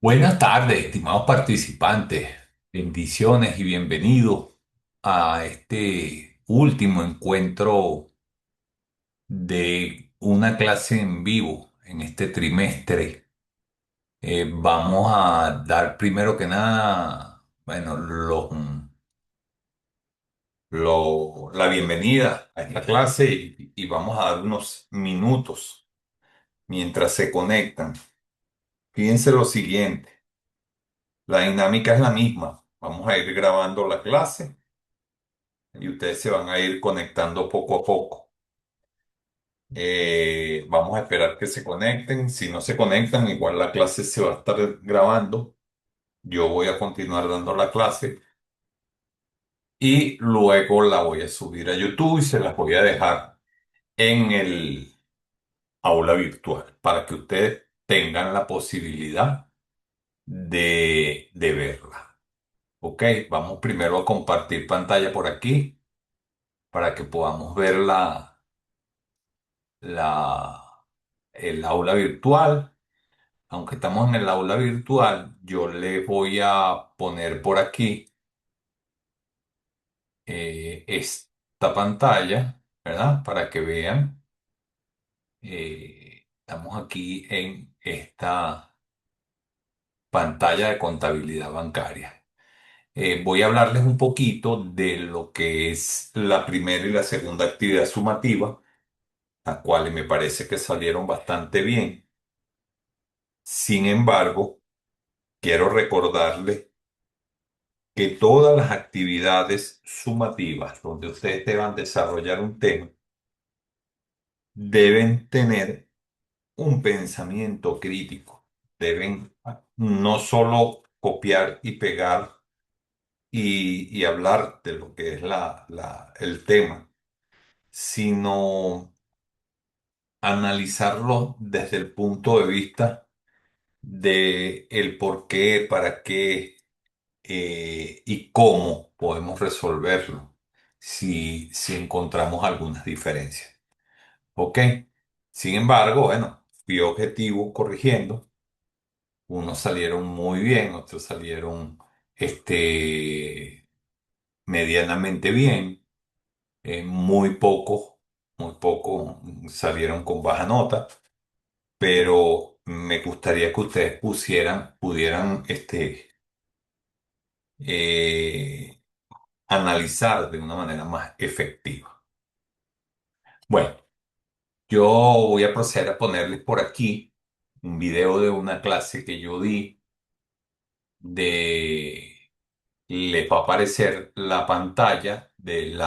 Buenas tardes, estimados participantes. Bendiciones y bienvenidos a este último encuentro de una clase en vivo en este trimestre. Vamos a dar primero que nada, bueno, la bienvenida a esta clase y vamos a dar unos minutos mientras se conectan. Fíjense lo siguiente, la dinámica es la misma. Vamos a ir grabando la clase y ustedes se van a ir conectando poco a poco. Vamos a esperar que se conecten. Si no se conectan, igual la clase se va a estar grabando. Yo voy a continuar dando la clase y luego la voy a subir a YouTube y se las voy a dejar en el aula virtual para que ustedes tengan la posibilidad de verla. Ok, vamos primero a compartir pantalla por aquí para que podamos ver la, el aula virtual. Aunque estamos en el aula virtual, yo les voy a poner por aquí esta pantalla, ¿verdad? Para que vean. Estamos aquí en esta pantalla de contabilidad bancaria. Voy a hablarles un poquito de lo que es la primera y la segunda actividad sumativa, las cuales me parece que salieron bastante bien. Sin embargo, quiero recordarles que todas las actividades sumativas donde ustedes deban desarrollar un tema deben tener un pensamiento crítico. Deben no solo copiar y pegar y hablar de lo que es el tema, sino analizarlo desde el punto de vista de el por qué, para qué y cómo podemos resolverlo si encontramos algunas diferencias. ¿Ok? Sin embargo, bueno, fui objetivo corrigiendo. Unos salieron muy bien, otros salieron medianamente bien. Muy pocos salieron con baja nota, pero me gustaría que ustedes pudieran eh, analizar de una manera más efectiva. Bueno, yo voy a proceder a ponerles por aquí un video de una clase que yo di de... Les va a aparecer la pantalla del,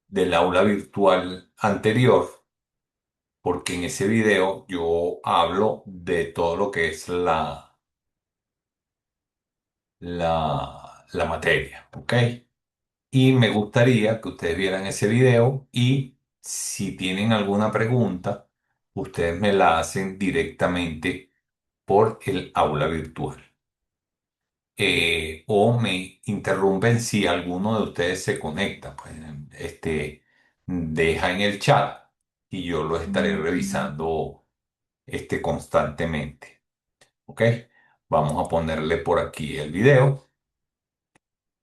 del aula virtual anterior, porque en ese video yo hablo de todo lo que es la materia, ¿ok? Y me gustaría que ustedes vieran ese video y si tienen alguna pregunta, ustedes me la hacen directamente por el aula virtual. O me interrumpen si alguno de ustedes se conecta, pues deja en el chat y yo lo estaré revisando constantemente. ¿Ok? Vamos a ponerle por aquí el video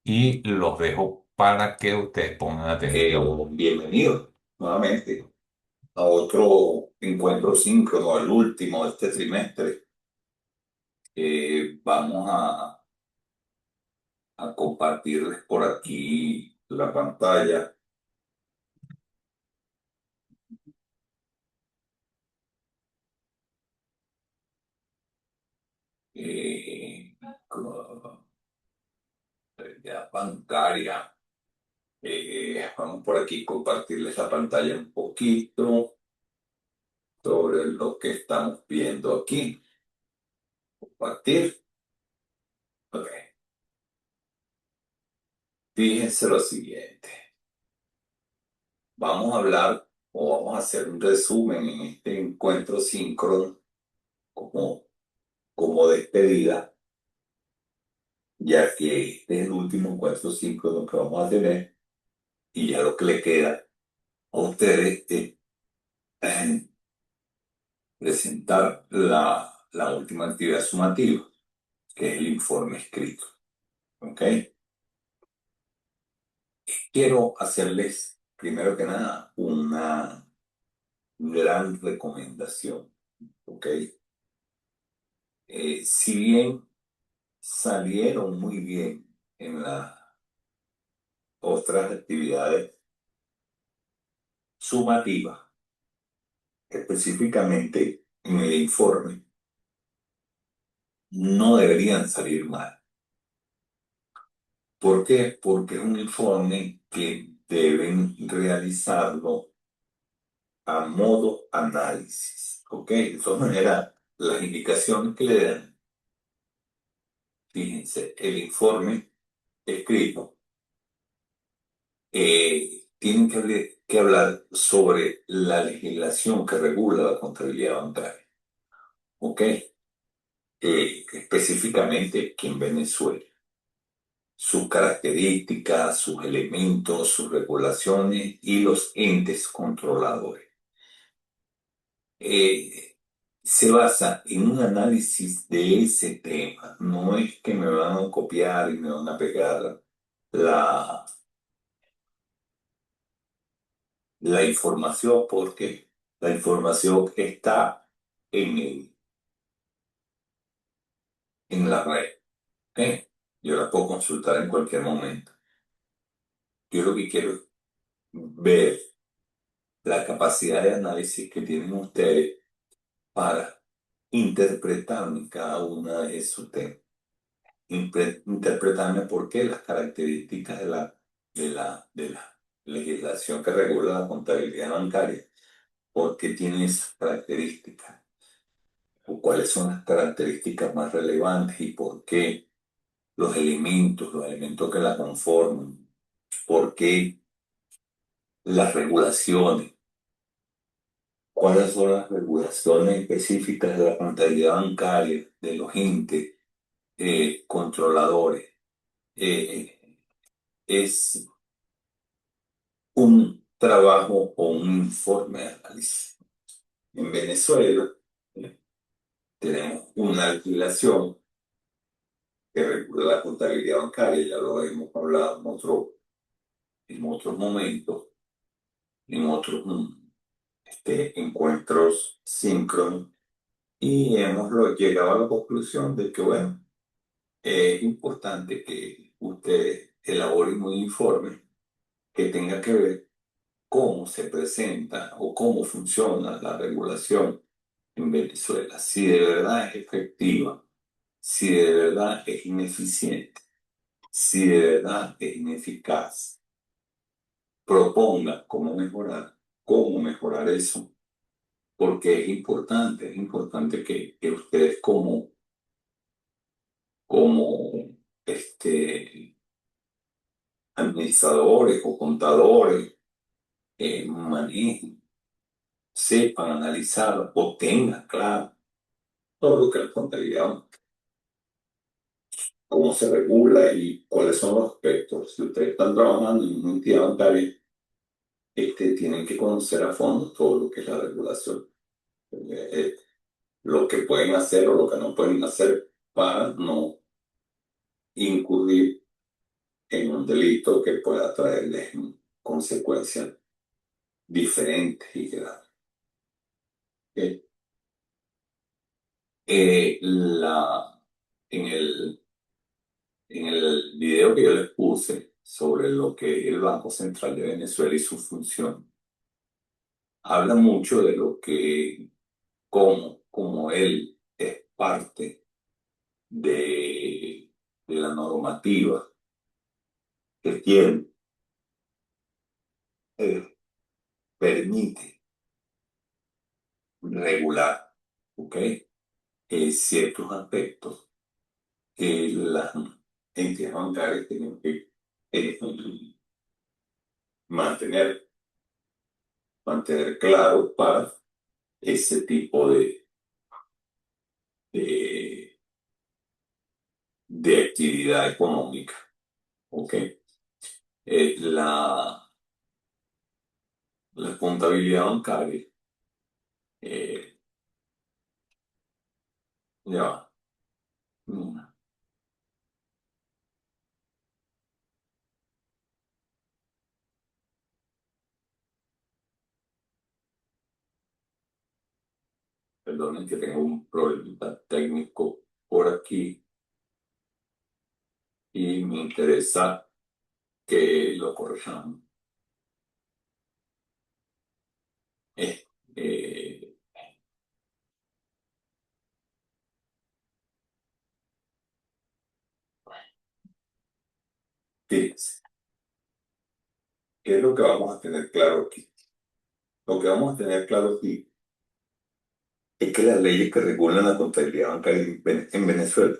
y los dejo para que ustedes pongan atención. Bienvenidos nuevamente a otro encuentro síncrono, el último de este trimestre. Vamos a compartirles por aquí la pantalla. eh, con la bancaria. Vamos por aquí compartirles la pantalla un poquito sobre lo que estamos viendo aquí. Compartir. Ok. Fíjense lo siguiente. Vamos a hablar o vamos a hacer un resumen en este encuentro síncrono como, como despedida, ya que este es el último encuentro síncrono que vamos a tener y ya lo que le queda a ustedes es presentar la última actividad sumativa, que es el informe escrito. ¿Ok? Quiero hacerles, primero que nada, una gran recomendación. ¿Ok? Si bien salieron muy bien en las otras actividades sumativas, específicamente en el informe, no deberían salir mal. ¿Por qué? Porque es un informe que deben realizarlo a modo análisis. ¿Ok? De todas maneras, las indicaciones que le dan, fíjense, el informe escrito tienen que hablar sobre la legislación que regula la contabilidad bancaria. ¿Ok? Específicamente aquí en Venezuela. Sus características, sus elementos, sus regulaciones y los entes controladores. Eh, Se basa en un análisis de ese tema. No es que me van a copiar y me van a pegar la, la información, porque la información está en, en la red. ¿Ok? Yo la puedo consultar en cualquier momento. Yo lo que quiero es ver la capacidad de análisis que tienen ustedes para interpretarme cada una de esos temas. Interpretarme por qué las características de la legislación que regula la contabilidad bancaria, por qué tiene esas características, o cuáles son las características más relevantes y por qué los elementos que la conforman, por qué las regulaciones, cuáles son las regulaciones específicas de la contabilidad bancaria, de los entes controladores. Es un trabajo o un informe de análisis. En Venezuela eh, tenemos una legislación que regula la contabilidad bancaria, ya lo hemos hablado en otros momentos, en otros encuentros síncronos, y hemos llegado a la conclusión de que, bueno, es importante que ustedes elaboren un informe que tenga que ver cómo se presenta o cómo funciona la regulación en Venezuela, si de verdad es efectiva, si de verdad es ineficiente, si de verdad es ineficaz. Proponga cómo mejorar eso, porque es importante que ustedes como este, administradores o contadores manejen, sepan analizar o tengan claro todo lo que es la contabilidad, cómo se regula y cuáles son los aspectos. Si ustedes están trabajando en una entidad bancaria, tienen que conocer a fondo todo lo que es la regulación, eh, lo que pueden hacer o lo que no pueden hacer para no incurrir en un delito que pueda traerles consecuencias diferentes y graves. ¿Ok? Eh, la, en el video que yo les puse sobre lo que es el Banco Central de Venezuela y su función, habla mucho de lo que, como él es parte de la normativa que tiene, eh, permite regular, ¿ok? Ciertos aspectos que las entidades bancarias tienen que eh, mantener, mantener claro para ese tipo de, de actividad económica, ¿ok? La contabilidad bancaria Ya. Mm, Perdonen que tengo un problema técnico por aquí y me interesa que lo corrijamos. Eh, eh, Fíjense, ¿qué es lo que vamos a tener claro aquí? Lo que vamos a tener claro aquí es que las leyes que regulan la contabilidad bancaria en Venezuela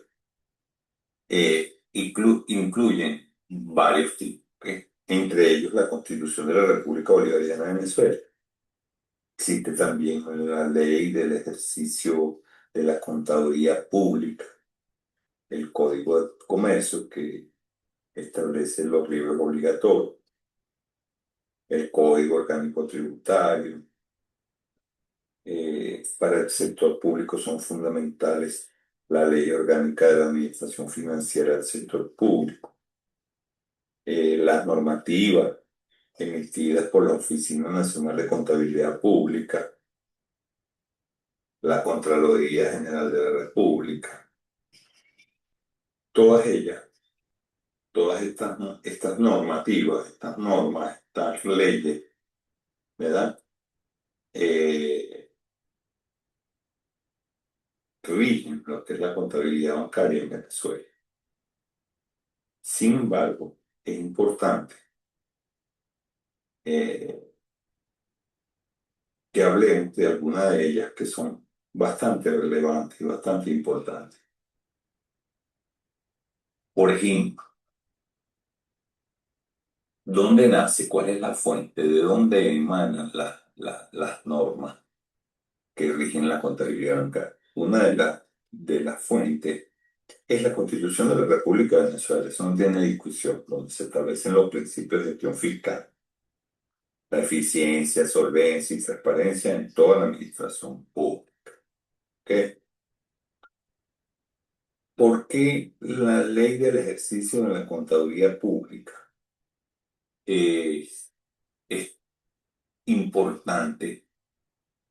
incluyen varios tipos, ¿ok? Entre ellos la Constitución de la República Bolivariana de Venezuela. Existe también la ley del ejercicio de la contaduría pública, el Código de Comercio que establece los libros obligatorios, el Código Orgánico Tributario. Para el sector público son fundamentales la Ley Orgánica de la Administración Financiera del Sector Público, las normativas emitidas por la Oficina Nacional de Contabilidad Pública, la Contraloría General de la República, todas ellas, todas estas normativas, estas normas, estas leyes, ¿verdad? Eh, Rigen lo que es la contabilidad bancaria en Venezuela. Sin embargo, es importante eh, que hablemos de algunas de ellas que son bastante relevantes y bastante importantes. Por ejemplo, ¿dónde nace? ¿Cuál es la fuente? ¿De dónde emanan las normas que rigen la contabilidad bancaria? Una de las fuentes es la Constitución de la República de Venezuela. Eso no tiene discusión, donde se establecen los principios de gestión fiscal, la eficiencia, solvencia y transparencia en toda la administración pública. ¿Ok? ¿Por qué la ley del ejercicio de la contaduría pública es importante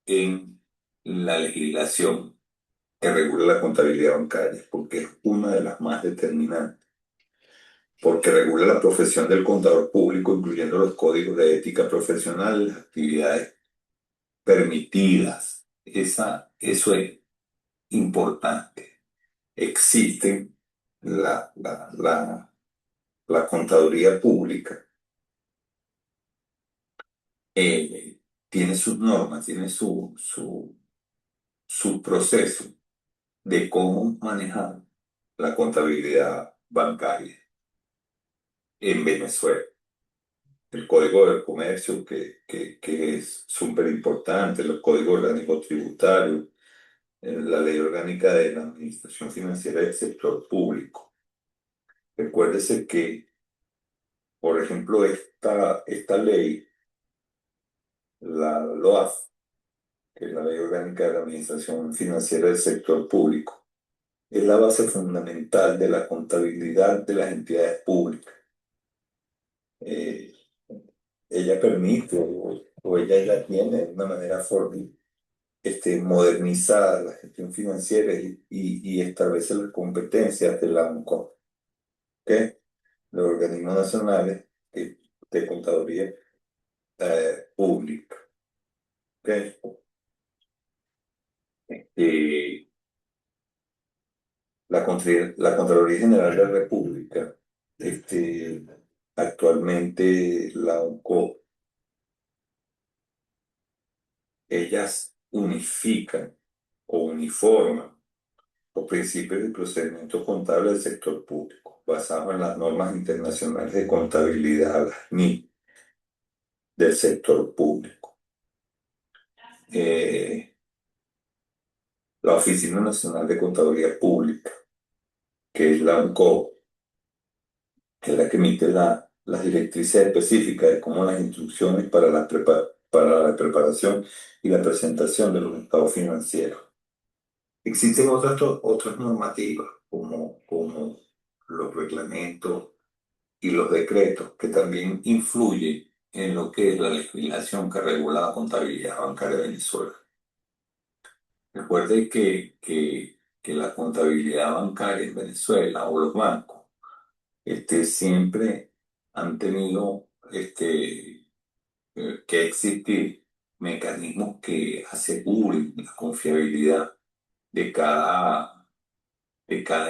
en la legislación que regula la contabilidad bancaria? Porque es una de las más determinantes, porque regula la profesión del contador público, incluyendo los códigos de ética profesional, las actividades permitidas. Eso es importante. Existen la contaduría pública, eh, tiene sus normas, tiene su proceso de cómo manejar la contabilidad bancaria en Venezuela. El Código del Comercio, que es súper importante, los códigos orgánicos tributarios, la Ley Orgánica de la Administración Financiera del Sector Público. Recuérdese que, por ejemplo, esta ley, la LOAF, que es la Ley Orgánica de la Administración Financiera del Sector Público, es la base fundamental de la contabilidad de las entidades públicas. Eh, Ella permite o ella ya tiene de una manera modernizada la gestión financiera y establece las competencias de la ANCO, ¿ok? Los organismos nacionales de contaduría pública, ¿ok? Eh, la Contraloría General de la República, actualmente la ANCO, ellas unifican o uniforman los principios y procedimientos contables del sector público, basados en las normas internacionales de contabilidad, las NIC, del sector público. Eh, la Oficina Nacional de Contaduría Pública, que es la ANCO, que es la que emite las directrices específicas de cómo las instrucciones para la preparación y la presentación de los estados financieros. Existen otras normativas como los reglamentos y los decretos que también influyen en lo que es la legislación que regula la contabilidad bancaria de Venezuela. Recuerde que la contabilidad bancaria en Venezuela o los bancos siempre han tenido que existir mecanismos que aseguren la confiabilidad de cada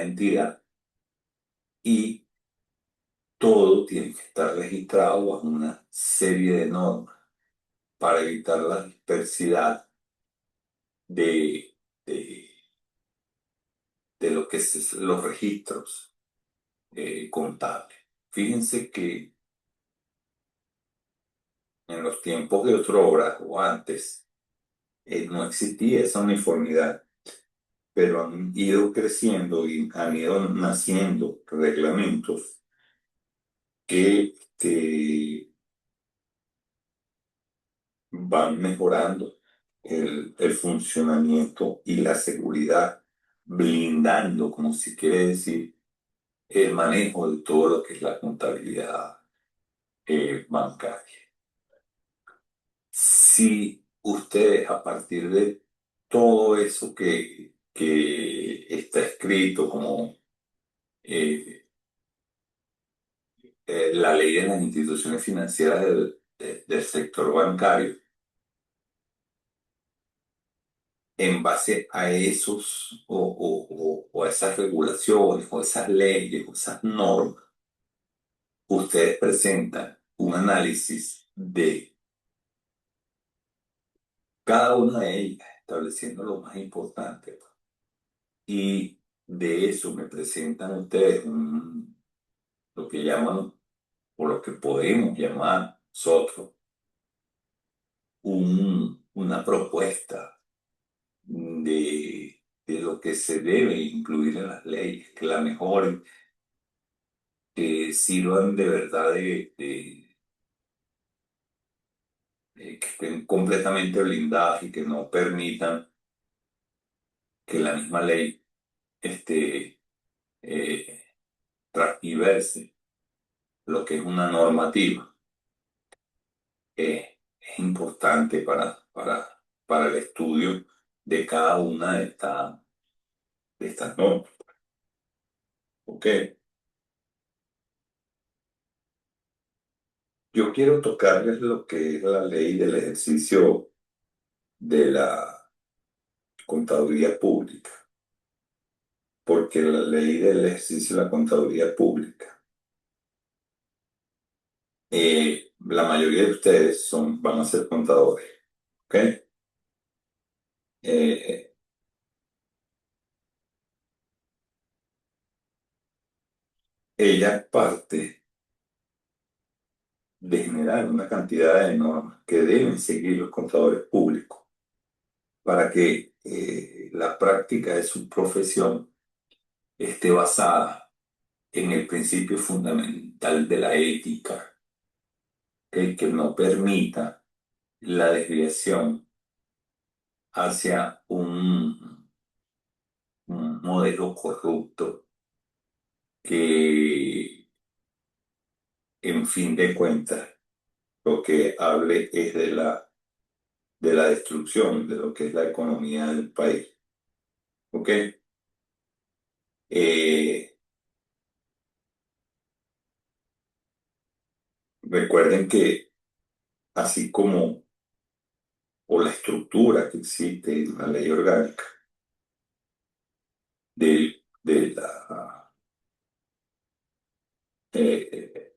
entidad y todo tiene que estar registrado bajo una serie de normas para evitar la dispersidad de, de, de lo que es los registros contables. Fíjense que en los tiempos de otrora o antes no existía esa uniformidad, pero han ido creciendo y han ido naciendo reglamentos que van mejorando el funcionamiento y la seguridad, blindando, como si quiere decir, el manejo de todo lo que es la contabilidad bancaria. Si ustedes a partir de todo eso que está escrito como eh, la ley de las instituciones financieras del sector bancario, en base a esos o a esas regulaciones o esas leyes o esas normas, ustedes presentan un análisis de cada una de ellas, estableciendo lo más importante, pues. Y de eso me presentan ustedes lo que llaman, o lo que podemos llamar nosotros, una propuesta de lo que se debe incluir en las leyes, que la mejoren, que sirvan de verdad que estén completamente blindadas y que no permitan que la misma ley este, eh, transgiverse lo que es una normativa. Es importante para el estudio de cada una de estas normas. ¿Ok? Yo quiero tocarles lo que es la ley del ejercicio de la contaduría pública, porque la ley del ejercicio de la contaduría pública, la mayoría de ustedes van a ser contadores, ¿ok? Eh, ella parte de generar una cantidad de normas que deben seguir los contadores públicos para que la práctica de su profesión esté basada en el principio fundamental de la ética, que no permita la desviación hacia un modelo corrupto que, en fin de cuentas, lo que hable es de la destrucción de lo que es la economía del país. ¿Ok? Eh, recuerden que así como o la estructura que existe en la ley orgánica de eh,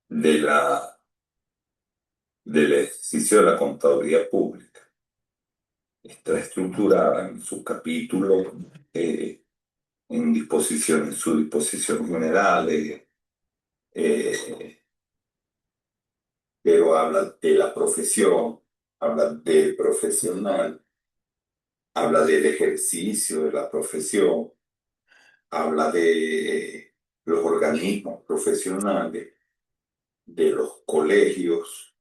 de la, del ejercicio de la contaduría pública, está estructurada en su capítulo, en su disposición generales, eh, pero habla de la profesión, habla del profesional, habla del ejercicio de la profesión, habla de los organismos profesionales, de los colegios,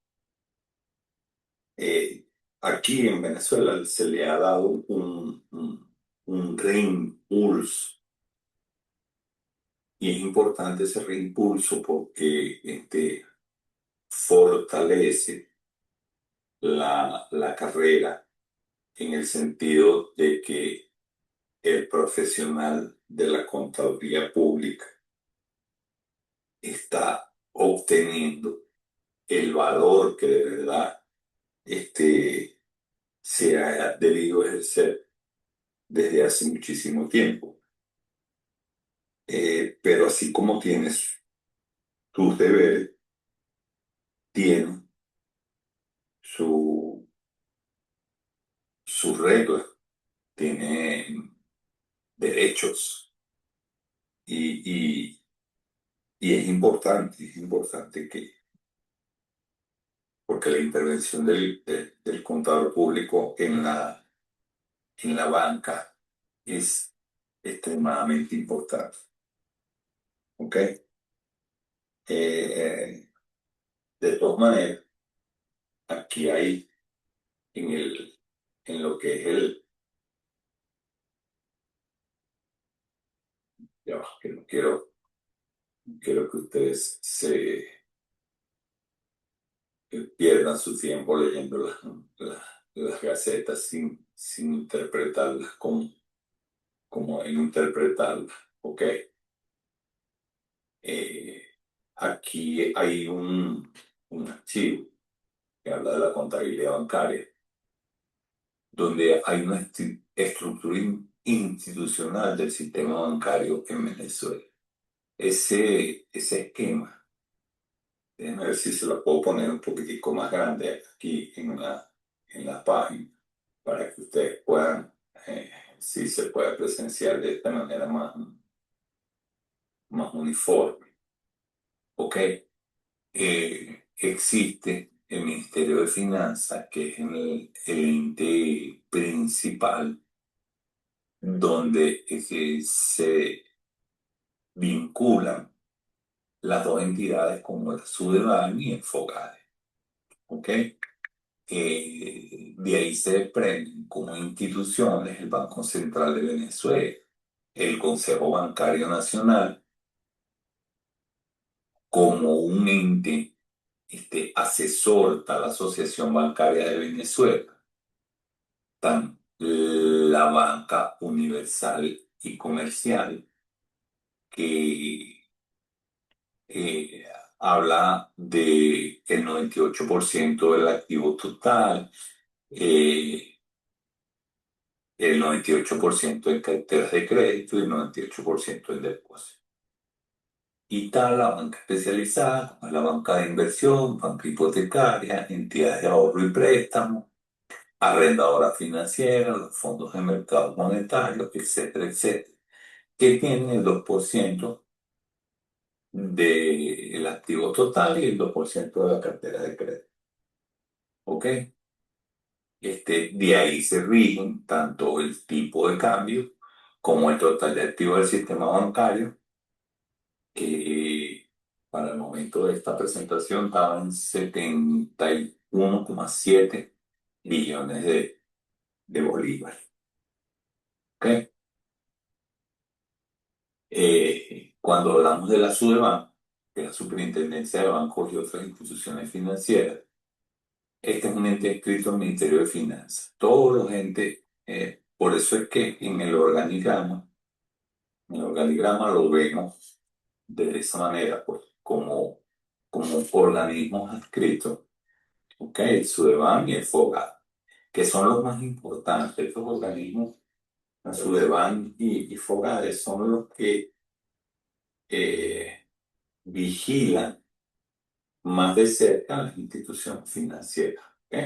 eh, aquí en Venezuela se le ha dado un reimpulso y es importante ese reimpulso porque fortalece la carrera en el sentido de que el profesional de la contaduría pública está obteniendo el valor que de verdad este, se ha debido ejercer desde hace muchísimo tiempo. Pero así como tienes tus deberes, tiene su, sus reglas, tiene derechos y, y es importante porque la intervención del contador público en la banca es extremadamente importante. ¿Ok? Eh, de todas maneras, aquí hay en lo que es ya va, que no quiero que ustedes se pierdan su tiempo leyendo las- las gacetas sin interpretarlas como en interpretarlas. ¿Ok? Eh, aquí hay un archivo que habla de la contabilidad bancaria, donde hay una estructura institucional del sistema bancario en Venezuela. Ese esquema, déjenme ver si se lo puedo poner un poquitico más grande aquí en la página para que ustedes puedan, si se puede presenciar de esta manera más uniforme. ¿Ok? Existe el Ministerio de Finanzas, que es el ente principal donde se vinculan las dos entidades como el SUDEBAN y el FOGADE. ¿Ok? De ahí se desprenden como instituciones el Banco Central de Venezuela, el Consejo Bancario Nacional, como un ente asesor a la Asociación Bancaria de Venezuela, tan la banca universal y comercial, que eh, habla de el 98% del activo total, eh, el 98% en carteras de crédito y el 98% en depósito. Y tal la banca especializada, como es la banca de inversión, banca hipotecaria, entidades de ahorro y préstamo, arrendadora financiera, los fondos de mercado monetario, etcétera, etcétera, que tienen el 2% del activo total y el 2% de la cartera de crédito. ¿Ok? De ahí se rigen tanto el tipo de cambio como el total de activos del sistema bancario, que para el momento de esta presentación estaba en 71,7 billones de bolívares. ¿Ok? Cuando hablamos de la SUDEBAN, que es la Superintendencia de Bancos y otras instituciones financieras, este es un ente inscrito al Ministerio de Finanzas. Todos los entes, por eso es que en el organigrama lo vemos de esa manera, pues, como organismos adscritos, ¿ok? El SUDEBAN y el FOGA, que son los más importantes. Estos organismos, el SUDEBAN y FOGADE, son los que eh, vigilan más de cerca las instituciones financieras, ¿ok?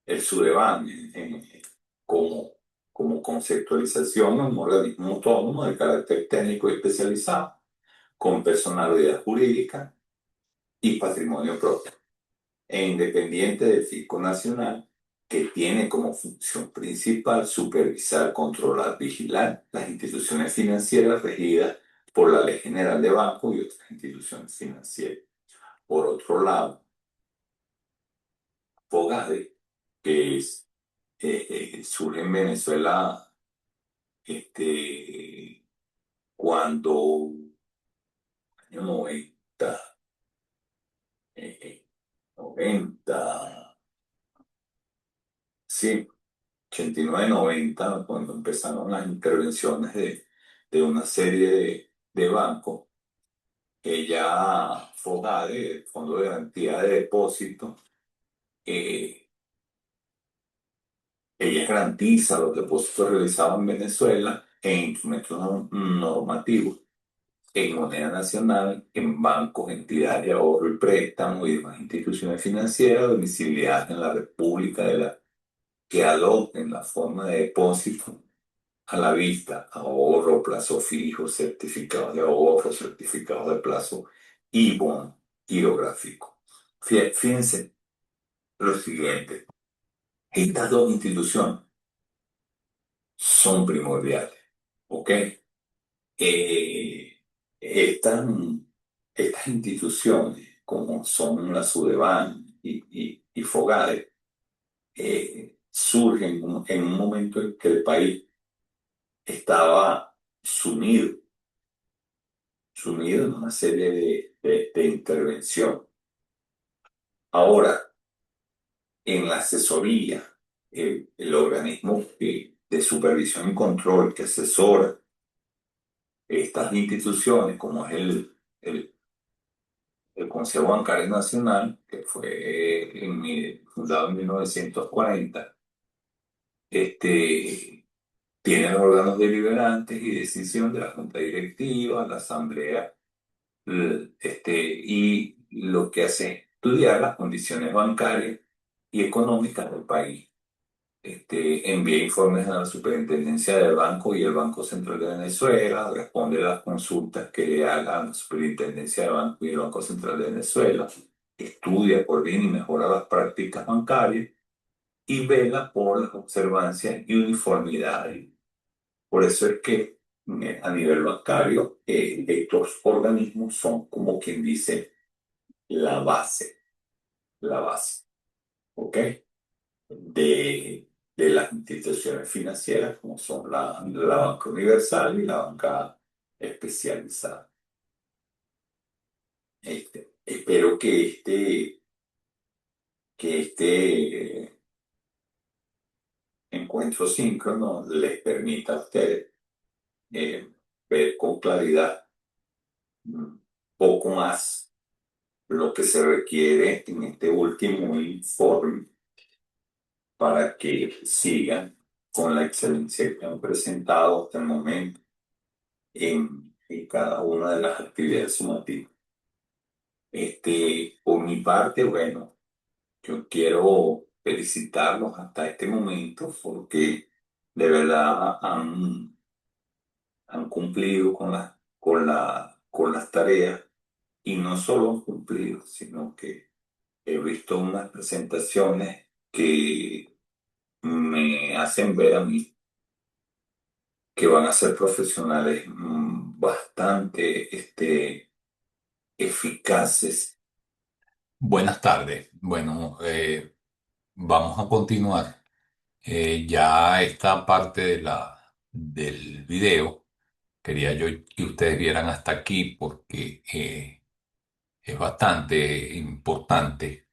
El SUDEBAN, como, como conceptualización, es un organismo autónomo de carácter técnico y especializado, con personalidad jurídica y patrimonio propio, e independiente del Fisco Nacional, que tiene como función principal supervisar, controlar, vigilar las instituciones financieras regidas por la Ley General de Bancos y otras instituciones financieras. Por otro lado, FOGADE, que surge en Venezuela cuando, año 90, eh, eh, 90, sí, 89-90, cuando empezaron las intervenciones de una serie de bancos, que ya FOGADE, el Fondo de Garantía de Depósitos, eh, ella garantiza los depósitos realizados en Venezuela en instrumentos normativos, en moneda nacional, en bancos, entidades de ahorro y préstamo y demás instituciones financieras domiciliadas en la República de la que adopten la forma de depósito a la vista, ahorro, plazo fijo, certificados de ahorro, certificados de plazo y bono girográfico. Fíjense lo siguiente, estas dos instituciones son primordiales, ¿ok? Estas, estas instituciones, como son la Sudeban y FOGADE, surgen en un momento en que el país estaba sumido, sumido en una serie de intervención. Ahora, en la asesoría, el organismo de supervisión y control que asesora estas instituciones, como es el Consejo Bancario Nacional, que fue fundado en 1940, tiene los órganos deliberantes y decisión de la Junta Directiva, la Asamblea, y lo que hace es estudiar las condiciones bancarias y económicas del país. Envía informes a la Superintendencia del Banco y el Banco Central de Venezuela, responde a las consultas que le hagan la Superintendencia del Banco y el Banco Central de Venezuela, estudia, coordina y mejora las prácticas bancarias y vela por las observancias y uniformidades. Por eso es que a nivel bancario, estos organismos son como quien dice la base, ¿ok? De las instituciones financieras, como son la banca universal y la banca especializada. Espero que este encuentro síncrono les permita a ustedes eh, ver con claridad poco más lo que se requiere en este último informe para que sigan con la excelencia que han presentado hasta el momento en cada una de las actividades sumativas. Por mi parte, bueno, yo quiero felicitarlos hasta este momento porque de verdad han cumplido con las tareas y no solo han cumplido, sino que he visto unas presentaciones que me hacen ver a mí que van a ser profesionales bastante eficaces. Buenas tardes. Bueno, vamos a continuar. Ya esta parte del video quería yo que ustedes vieran hasta aquí porque es bastante importante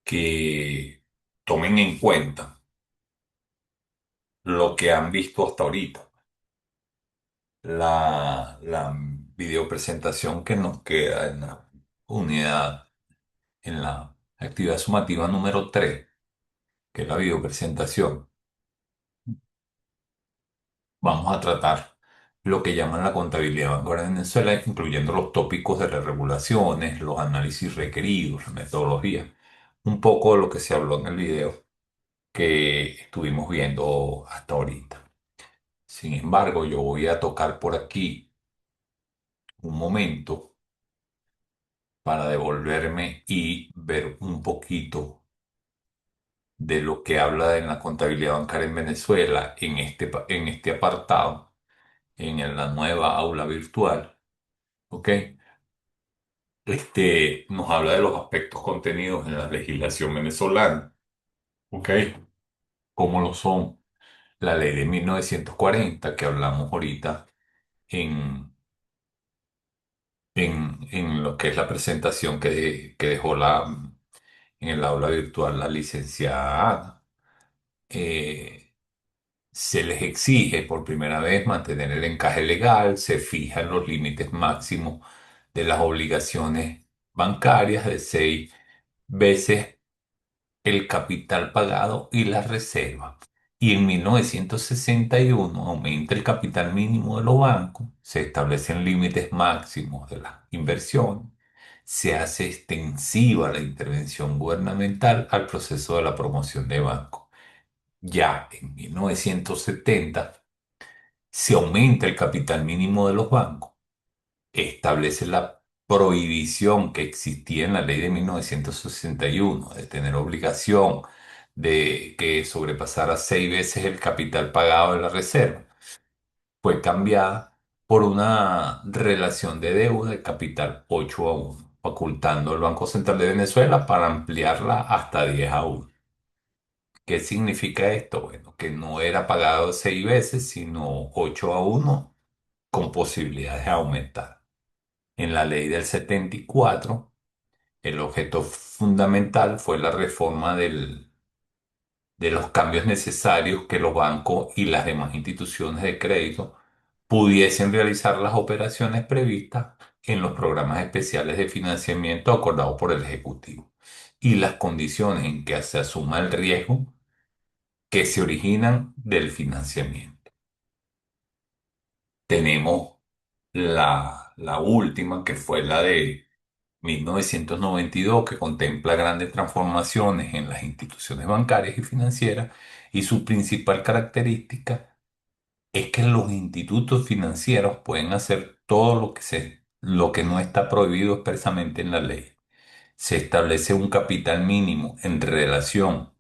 que tomen en cuenta lo que han visto hasta ahorita. La videopresentación que nos queda en la unidad, en la actividad sumativa número 3, que es la videopresentación. Vamos a tratar lo que llaman la contabilidad bancaria en Venezuela, incluyendo los tópicos de las regulaciones, los análisis requeridos, la metodología, un poco de lo que se habló en el video que estuvimos viendo hasta ahorita. Sin embargo, yo voy a tocar por aquí un momento para devolverme y ver un poquito de lo que habla en la contabilidad bancaria en Venezuela en este apartado, en la nueva aula virtual. ¿Ok? nos habla de los aspectos contenidos en la legislación venezolana, ¿ok? Como lo son la ley de 1940 que hablamos ahorita en, en lo que es la presentación que dejó en el aula virtual la licenciada Ana. Eh, Se les exige por primera vez mantener el encaje legal, se fijan los límites máximos de las obligaciones bancarias de 6 veces el capital pagado y la reserva. Y en 1961 aumenta el capital mínimo de los bancos, se establecen límites máximos de las inversiones, se hace extensiva la intervención gubernamental al proceso de la promoción de bancos. Ya en 1970 se aumenta el capital mínimo de los bancos, establece la prohibición que existía en la ley de 1961 de tener obligación de que sobrepasara 6 veces el capital pagado de la reserva. Fue cambiada por una relación de deuda de capital 8-1, facultando al Banco Central de Venezuela para ampliarla hasta 10-1. ¿Qué significa esto? Bueno, que no era pagado 6 veces, sino 8-1 con posibilidades de aumentar. En la ley del 74, el objeto fundamental fue la reforma de los cambios necesarios que los bancos y las demás instituciones de crédito pudiesen realizar las operaciones previstas en los programas especiales de financiamiento acordados por el Ejecutivo y las condiciones en que se asuma el riesgo que se originan del financiamiento. Tenemos la última, que fue la de 1992, que contempla grandes transformaciones en las instituciones bancarias y financieras, y su principal característica es que los institutos financieros pueden hacer todo lo que no está prohibido expresamente en la ley. Se establece un capital mínimo en relación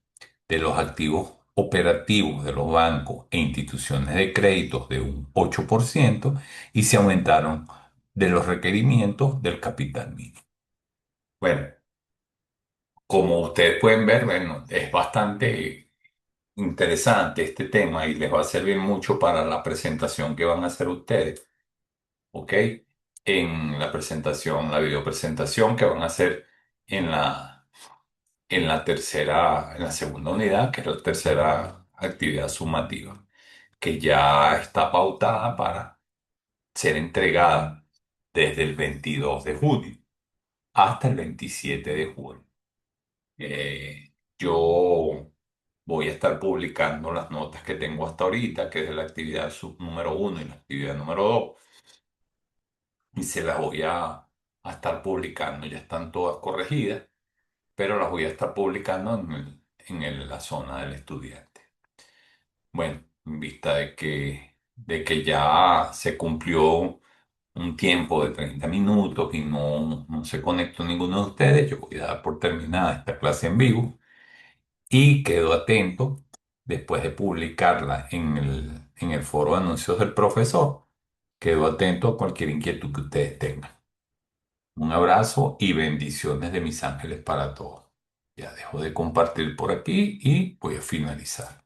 de los activos operativos de los bancos e instituciones de créditos de un 8% y se aumentaron de los requerimientos del capital mínimo. Bueno, como ustedes pueden ver, bueno, es bastante interesante este tema y les va a servir mucho para la presentación que van a hacer ustedes, ¿ok? En la presentación, la videopresentación que van a hacer en en la segunda unidad, que es la tercera actividad sumativa, que ya está pautada para ser entregada desde el 22 de junio hasta el 27 de junio. Yo voy a estar publicando las notas que tengo hasta ahorita, que es de la actividad número uno y la actividad número 2, y se las voy a estar publicando. Ya están todas corregidas, pero las voy a estar publicando la zona del estudiante. Bueno, en vista de que ya se cumplió un tiempo de 30 minutos y no se conectó ninguno de ustedes, yo voy a dar por terminada esta clase en vivo y quedo atento después de publicarla en el foro de anuncios del profesor. Quedo atento a cualquier inquietud que ustedes tengan. Un abrazo y bendiciones de mis ángeles para todos. Ya dejo de compartir por aquí y voy a finalizar.